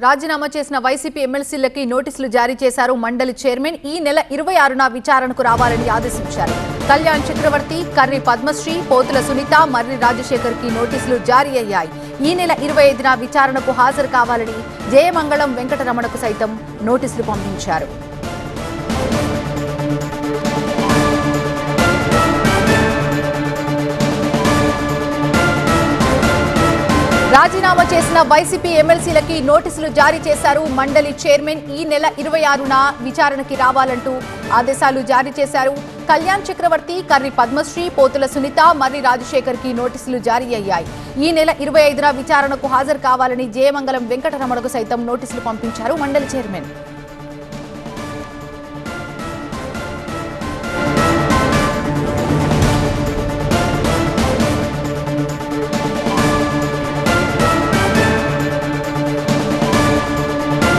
రాజీనామా చేసిన వైసీపీ ఎమ్మెల్సీలకి నోటీసులు జారీ చేశారు మండలి చైర్మన్. ఈ నెల 26న విచారణకు రావాలని ఆదేశించారు. కళ్యాణ్ చక్రవర్తి, కర్రి పద్మశ్రీ, పోతుల సునీత, మర్రి రాజశేఖర్ కి నోటీసులు జారీ అయ్యాయి. ఈ నెల 25న విచారణకు హాజరు కావాలని జయమంగళం వెంకటరమణకు సైతం నోటీసులు పంపించారు. రాజీనామా చేసిన వైసీపీ ఎమ్మెల్సీలకి నోటీసులు జారీ చేశారు మండలి చైర్మన్. ఈ నెల 26న విచారణకి రావాలంటూ ఆదేశాలు జారీ చేశారు. కళ్యాణ్ చక్రవర్తి, కర్రి పద్మశ్రీ, పోతుల సునీత, మర్రి రాజశేఖర్ కి నోటీసులు జారీ అయ్యాయి. ఈ నెల 25న విచారణకు హాజరు కావాలని జయమంగళం వెంకటరమణకు సైతం నోటీసులు పంపించారు మండలి చైర్మన్.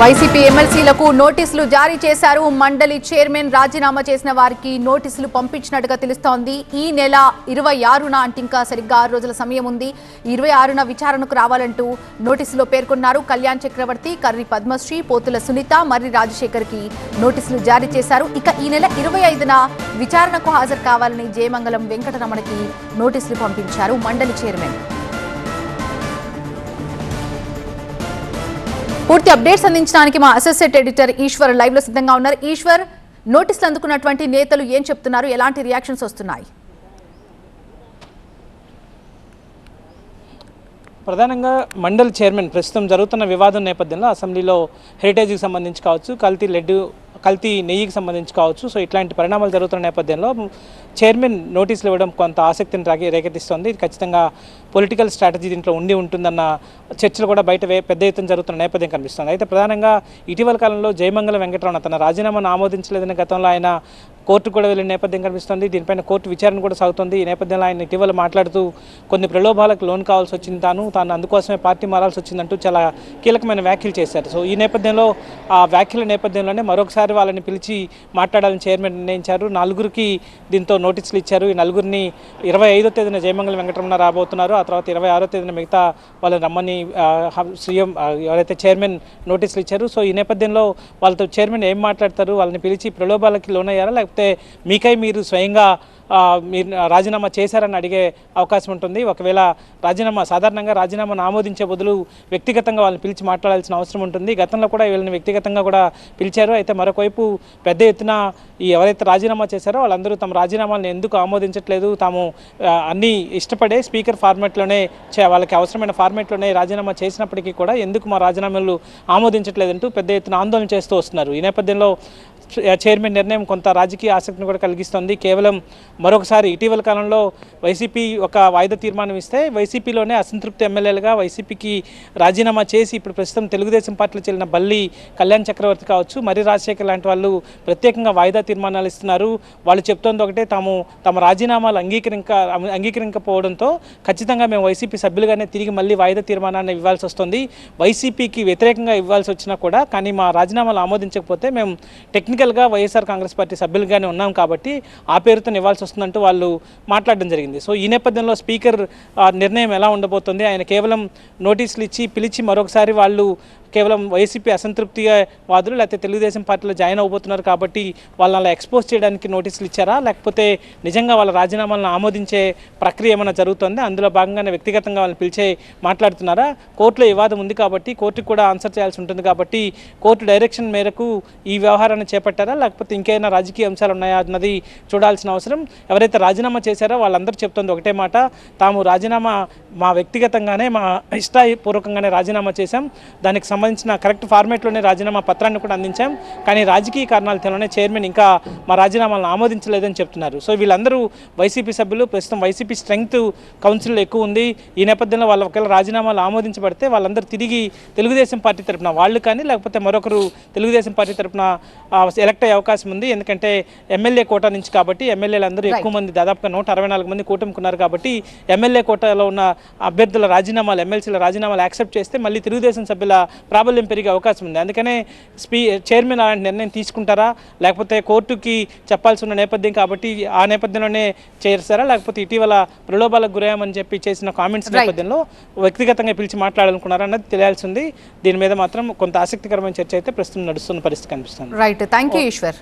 వైసీపీ ఎమ్మెల్సీలకు నోటీసులు జారీ చేశారు మండలి చైర్మన్. రాజీనామా చేసిన వారికి నోటీసులు పంపించినట్టుగా తెలుస్తోంది. ఈ నెల 26న అంటే ఇంకా సరిగ్గా 6 రోజుల సమయం ఉంది. 26న విచారణకు రావాలంటూ నోటీసులో పేర్కొన్నారు. కళ్యాణ్ చక్రవర్తి, కర్రి పద్మశ్రీ, పోతుల సునీత, మర్రి రాజశేఖర్ కి నోటీసులు జారీ చేశారు. ఇక ఈ నెల 25న విచారణకు హాజరు కావాలని జయమంగళం వెంకటరమణకి నోటీసులు పంపించారు మండలి చైర్మన్. పూర్తి అప్డేట్స్ అందించడానికి మా అసోసియేట్ ఎడిటర్ ఈశ్వర్ లైవ్ లో సిద్ధంగా ఉన్నారు. ఈశ్వర్, నోటీసులు అందుకున్నటువంటి నేతలు ఏం చెప్తున్నారు, ఎలాంటి రియాక్షన్స్ వస్తున్నాయి? ప్రధానంగా మండలి చైర్మన్ ప్రస్తుతం జరుగుతున్న వివాదం నేపథ్యంలో అసెంబ్లీలో హెరిటేజ్కి సంబంధించి కావచ్చు, కల్తీ నెయ్యికి సంబంధించి కావచ్చు, సో ఇట్లాంటి పరిణామాలు జరుగుతున్న నేపథ్యంలో చైర్మన్ నోటీసులు ఇవ్వడం కొంత ఆసక్తిని రేకెత్తిస్తోంది. ఇది ఖచ్చితంగా పొలిటికల్ స్ట్రాటజీ దీంట్లో ఉంటుందన్న చర్చలు కూడా బయట పెద్ద ఎత్తున జరుగుతున్న నేపథ్యం కనిపిస్తుంది. అయితే ప్రధానంగా ఇటీవల కాలంలో జయమంగళం వెంకటరమణ తన రాజీనామాను ఆమోదించలేదని గతంలో ఆయన కోర్టుకు కూడా వెళ్ళిన నేపథ్యం కనిపిస్తుంది. దీనిపైన కోర్టు విచారణ కూడా సాగుతుంది. ఈ నేపథ్యంలో ఆయన ఇటీవల మాట్లాడుతూ కొన్ని ప్రలోభాలకు లోన్ కావాల్సి వచ్చింది, తాను అందుకోసమే పార్టీ మారాల్సి వచ్చిందంటూ చాలా కీలకమైన వ్యాఖ్యలు చేశారు. సో ఈ నేపథ్యంలో ఆ వ్యాఖ్యల నేపథ్యంలోనే మరొకసారి వాళ్ళని పిలిచి మాట్లాడాలని చైర్మన్ నిర్ణయించారు. 4గురికి దీంతో నోటీసులు ఇచ్చారు. ఈ 4గురిని 25వ తేదీన జయమంగళం వెంకటరమణ రాబోతున్నారు. ఆ తర్వాత 26వ తేదీన మిగతా వాళ్ళని రమ్మని సీఎం ఎవరైతే చైర్మన్ నోటీసులు ఇచ్చారు. సో ఈ నేపథ్యంలో వాళ్ళతో చైర్మన్ ఏం మాట్లాడతారు, వాళ్ళని పిలిచి ప్రలోభాలకి లోనయ్యారా లేకపోతే మీకై మీరు స్వయంగా మీరు రాజీనామా చేశారని అడిగే అవకాశం ఉంటుంది. ఒకవేళ సాధారణంగా రాజీనామాను ఆమోదించే బదులు వ్యక్తిగతంగా వాళ్ళని పిలిచి మాట్లాడాల్సిన అవసరం ఉంటుంది. గతంలో కూడా వీళ్ళని వ్యక్తిగతంగా కూడా పిలిచారు. అయితే మరొకవైపు పెద్ద ఎత్తున ఎవరైతే రాజీనామా చేశారో వాళ్ళందరూ తమ రాజీనామాలను ఎందుకు ఆమోదించట్లేదు, తాము అన్నీ ఇష్టపడే స్పీకర్ ఫార్మాట్లోనే వాళ్ళకి అవసరమైన ఫార్మాట్లోనే రాజీనామా చేసినప్పటికీ కూడా ఎందుకు మా రాజీనామాలు ఆమోదించట్లేదంటూ పెద్ద ఎత్తున ఆందోళన చేస్తూ వస్తున్నారు. ఈ నేపథ్యంలో చైర్మన్ నిర్ణయం కొంత రాజకీయ ఆసక్తిని కూడా కలిగిస్తోంది. కేవలం మరొకసారి ఇటీవల కాలంలో వైసీపీ ఒక వాయిదా తీర్మానం ఇస్తే వైసీపీలోనే అసంతృప్తి ఎమ్మెల్యేలుగా వైసీపీకి రాజీనామా చేసి ఇప్పుడు ప్రస్తుతం తెలుగుదేశం పార్టీలో చెల్లిన బల్లి కళ్యాణ్ చక్రవర్తి కావచ్చు, మర్రి రాజశేఖర్ లాంటి వాళ్ళు ప్రత్యేకంగా వాయిదా తీర్మానాలు ఇస్తున్నారు. వాళ్ళు చెప్తోంది ఒకటే, తమ రాజీనామాలు అంగీకరించకపోవడంతో ఖచ్చితంగా మేము వైసీపీ సభ్యులుగానే తిరిగి మళ్ళీ వాయిదా తీర్మానాన్ని ఇవ్వాల్సి వస్తుంది. వైసీపీకి వ్యతిరేకంగా ఇవ్వాల్సి వచ్చినా కూడా కానీ మా రాజీనామాలు ఆమోదించకపోతే మేము టెక్నికల్గా వైఎస్ఆర్ కాంగ్రెస్ పార్టీ సభ్యులుగానే ఉన్నాం కాబట్టి ఆ పేరుతో ఇవ్వాల్సి వస్తుందంటూ వాళ్ళు మాట్లాడడం జరిగింది. సో ఈ నేపథ్యంలో స్పీకర్ నిర్ణయం ఎలా ఉండబోతుంది, ఆయన కేవలం నోటీసులు ఇచ్చి పిలిచి మరొకసారి వాళ్ళు కేవలం వైసీపీ అసంతృప్తిగా వాదులు లేకపోతే తెలుగుదేశం పార్టీలో జాయిన్ అవబోతున్నారు కాబట్టి వాళ్ళని అలా ఎక్స్పోజ్ చేయడానికి నోటీసులు ఇచ్చారా లేకపోతే నిజంగా వాళ్ళ రాజీనామాలను ఆమోదించే ప్రక్రియ ఏమైనా జరుగుతుంది, అందులో భాగంగానే వ్యక్తిగతంగా వాళ్ళని పిలిచే మాట్లాడుతున్నారా? కోర్టులో వివాదం ఉంది కాబట్టి కోర్టుకు కూడా ఆన్సర్ చేయాల్సి ఉంటుంది కాబట్టి కోర్టు డైరెక్షన్ మేరకు ఈ వ్యవహారాన్ని చేపట్టారా లేకపోతే ఇంకేమైనా రాజకీయ అంశాలు ఉన్నాయా అన్నది చూడాల్సిన అవసరం. ఎవరైతే రాజీనామా చేశారో వాళ్ళందరూ చెప్తుంది ఒకటే మాట, తాము రాజీనామా మా వ్యక్తిగతంగానే మా ఇష్టపూర్వకంగానే రాజీనామా చేశాం, దానికి సంబంధించిన కరెక్ట్ ఫార్మేట్లోనే రాజీనామా పత్రాన్ని కూడా అందించాం, కానీ రాజకీయ కారణాలతోనే చైర్మన్ ఇంకా మా రాజీనామాలను ఆమోదించలేదని చెప్తున్నారు. సో వీళ్ళందరూ వైసీపీ సభ్యులు, ప్రస్తుతం వైసీపీ స్ట్రెంగ్త్ కౌన్సిల్లో ఎక్కువ ఉంది. ఈ నేపథ్యంలో వాళ్ళ ఒకవేళ రాజీనామాలు ఆమోదించబడితే వాళ్ళందరూ తిరిగి తెలుగుదేశం పార్టీ తరఫున వాళ్ళు కానీ లేకపోతే మరొకరు తెలుగుదేశం పార్టీ తరఫున ఎలక్ట్ అయ్యే అవకాశం ఉంది. ఎందుకంటే ఎమ్మెల్యే కోటా నుంచి కాబట్టి ఎమ్మెల్యేలు అందరూ ఎక్కువ మంది దాదాపుగా 164 మంది కూటమికున్నారు కాబట్టి ఎమ్మెల్యే కోటాలో ఉన్న అభ్యర్థుల రాజీనామాలు ఎమ్మెల్సీల రాజీనామాలు యాక్సెప్ట్ చేస్తే మళ్ళీ తెలుగుదేశం సభ్యుల ప్రాబల్యం పెరిగే అవకాశం ఉంది. అందుకనే చైర్మన్ అలాంటి నిర్ణయం తీసుకుంటారా, లేకపోతే కోర్టుకి చెప్పాల్సి ఉన్న నేపథ్యం కాబట్టి ఆ నేపథ్యంలోనే చేస్తారా, లేకపోతే ఇటీవల ప్రలోభాలకు గురయ్యామని చెప్పి చేసిన కామెంట్స్ నేపథ్యంలో వ్యక్తిగతంగా పిలిచి మాట్లాడాలనుకున్నారా అన్నది తెలియాల్సి ఉంది. దీని మీద మాత్రం కొంత ఆసక్తికరమైన చర్చ అయితే ప్రస్తుతం నడుస్తున్న పరిస్థితి కనిపిస్తుంది. Right, thank you Eshwar.